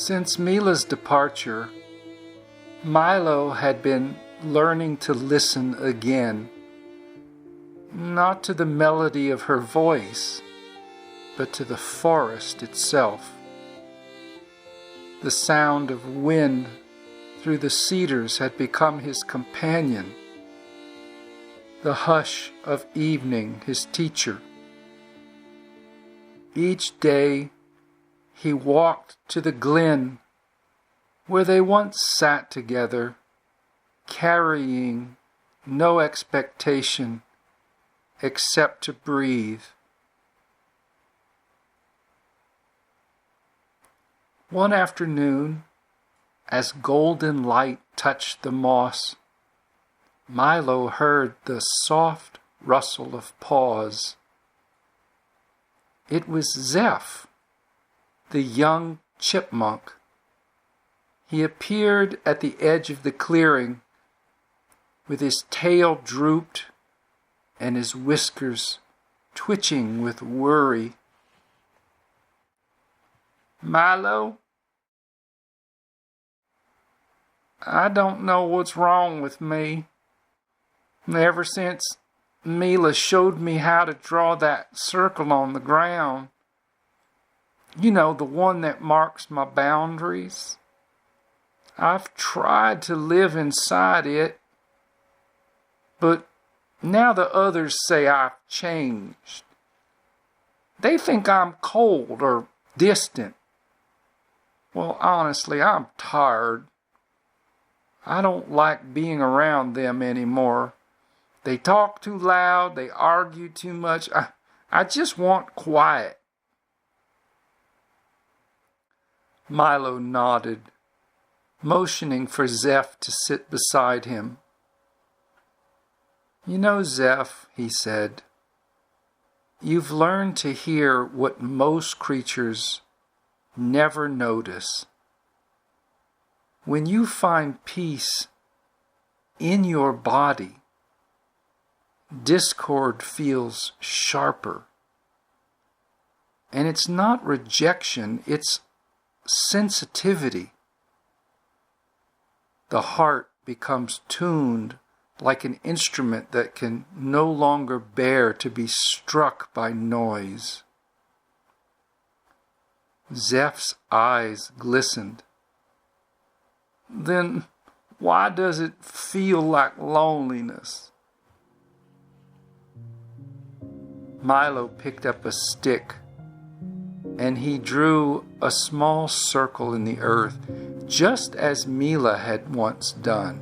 Since Mila's departure, Milo had been learning to listen again, not to the melody of her voice, but to the forest itself. The sound of wind through the cedars had become his companion, the hush of evening his teacher. Each day he walked to the glen where they once sat together, carrying no expectation except to breathe. One afternoon, as golden light touched the moss, Milo heard the soft rustle of paws. It was Zeff, the young chipmunk. He appeared at the edge of the clearing, with his tail drooped and his whiskers twitching with worry. "Milo, I don't know what's wrong with me. Ever since Mila showed me how to draw that circle on the ground, you know, the one that marks my boundaries, I've tried to live inside it, but now the others say I've changed. They think I'm cold or distant. Well, honestly, I'm tired. I don't like being around them anymore. They talk too loud, they argue too much. I just want quiet." Milo nodded, motioning for Zeff to sit beside him. "You know, Zeff," he said, "you've learned to hear what most creatures never notice. When you find peace in your body, discord feels sharper. And it's not rejection, it's sensitivity. The heart becomes tuned like an instrument that can no longer bear to be struck by noise." Zeff's eyes glistened. "Then why does it feel like loneliness?" Milo picked up a stick and he drew a small circle in the earth, just as Mila had once done.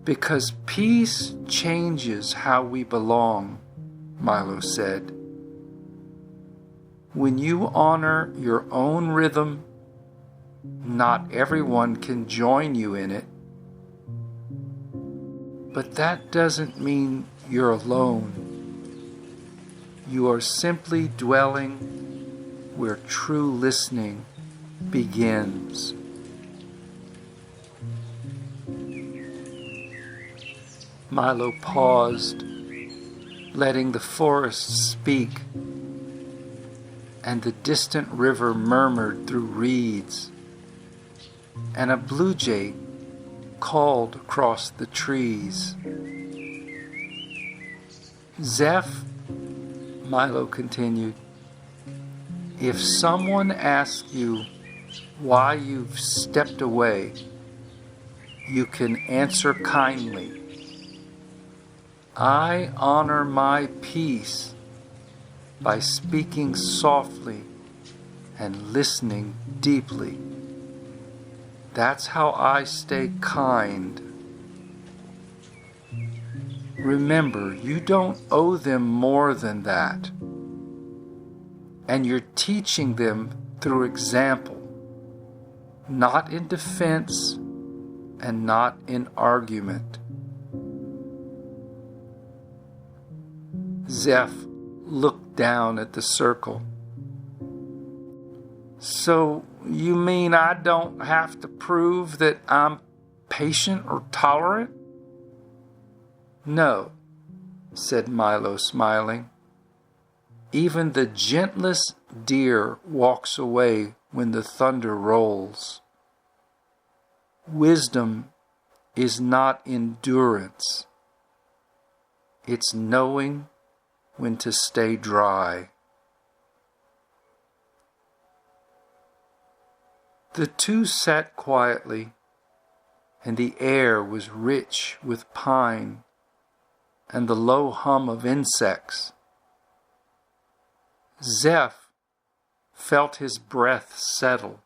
"Because peace changes how we belong," Milo said. "When you honor your own rhythm, not everyone can join you in it. But that doesn't mean you're alone. You are simply dwelling where true listening begins." Milo paused, letting the forest speak, and the distant river murmured through reeds, and a blue jay called across the trees. "Zeff," Milo continued, "if someone asks you why you've stepped away, you can answer kindly, 'I honor my peace by speaking softly and listening deeply. That's how I stay kind.' Remember, you don't owe them more than that. And you're teaching them through example, not in defense and not in argument." Zeff looked down at the circle. "So you mean I don't have to prove that I'm patient or tolerant?" "No," said Milo, smiling. Even the gentlest deer walks away when the thunder rolls. Wisdom is not endurance. It's knowing when to stay dry. The two sat quietly, and the air was rich with pine and the low hum of insects. Zeff felt his breath settle,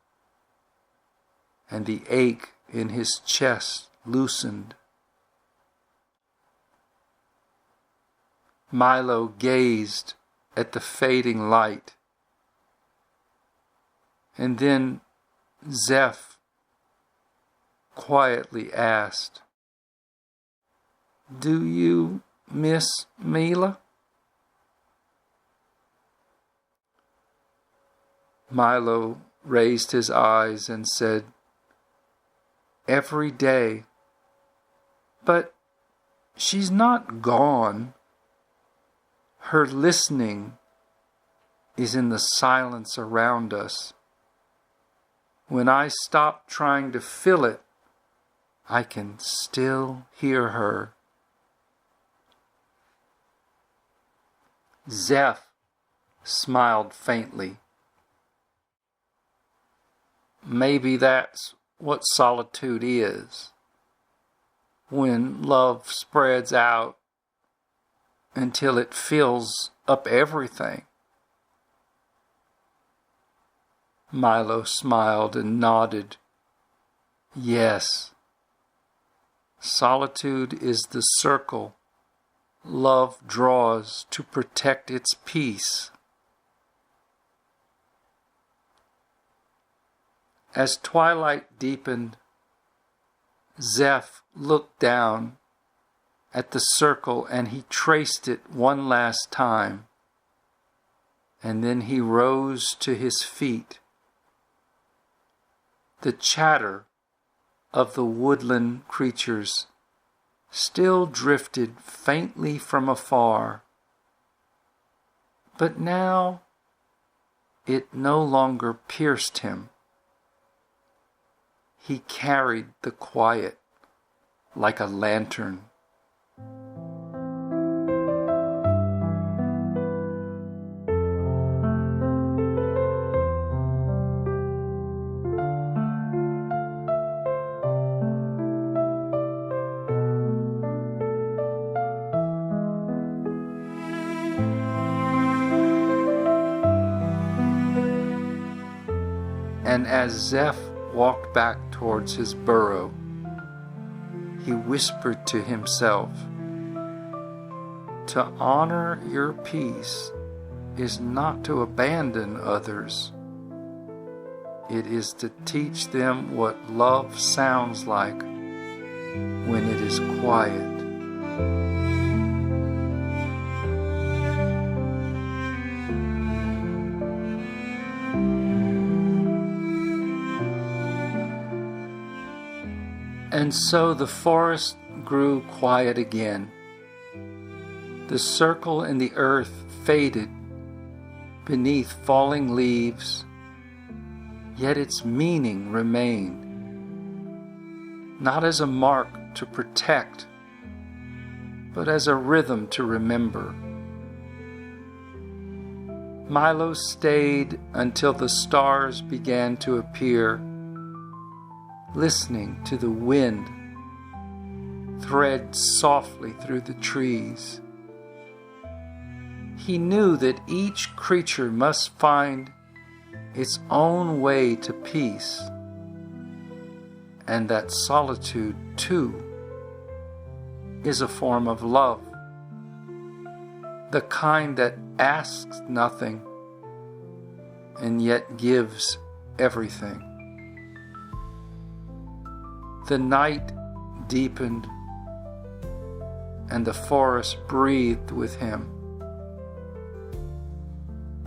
and the ache in his chest loosened. Milo gazed at the fading light, and then Zeff quietly asked, "Do you miss Mila?" Milo raised his eyes and said, "Every day. But she's not gone. Her listening is in the silence around us. When I stop trying to fill it, I can still hear her." Zeff smiled faintly. Maybe that's what solitude is, when love spreads out until it fills up everything. Milo smiled and nodded. Yes, solitude is the circle love draws to protect its peace. As twilight deepened, Zeff looked down at the circle and he traced it one last time. And then he rose to his feet. The chatter of the woodland creatures still drifted faintly from afar, but now it no longer pierced him. He carried the quiet like a lantern. And as Zeff walked back towards his burrow, he whispered to himself, "To honor your peace is not to abandon others. It is to teach them what love sounds like when it is quiet." And so the forest grew quiet again. The circle in the earth faded beneath falling leaves, yet its meaning remained, not as a mark to protect, but as a rhythm to remember. Milo stayed until the stars began to appear, listening to the wind thread softly through the trees. He knew that each creature must find its own way to peace, and that solitude, too, is a form of love, the kind that asks nothing and yet gives everything. The night deepened, and the forest breathed with him.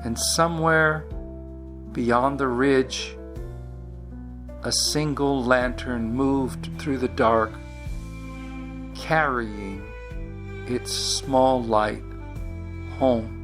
And somewhere beyond the ridge, a single lantern moved through the dark, carrying its small light home.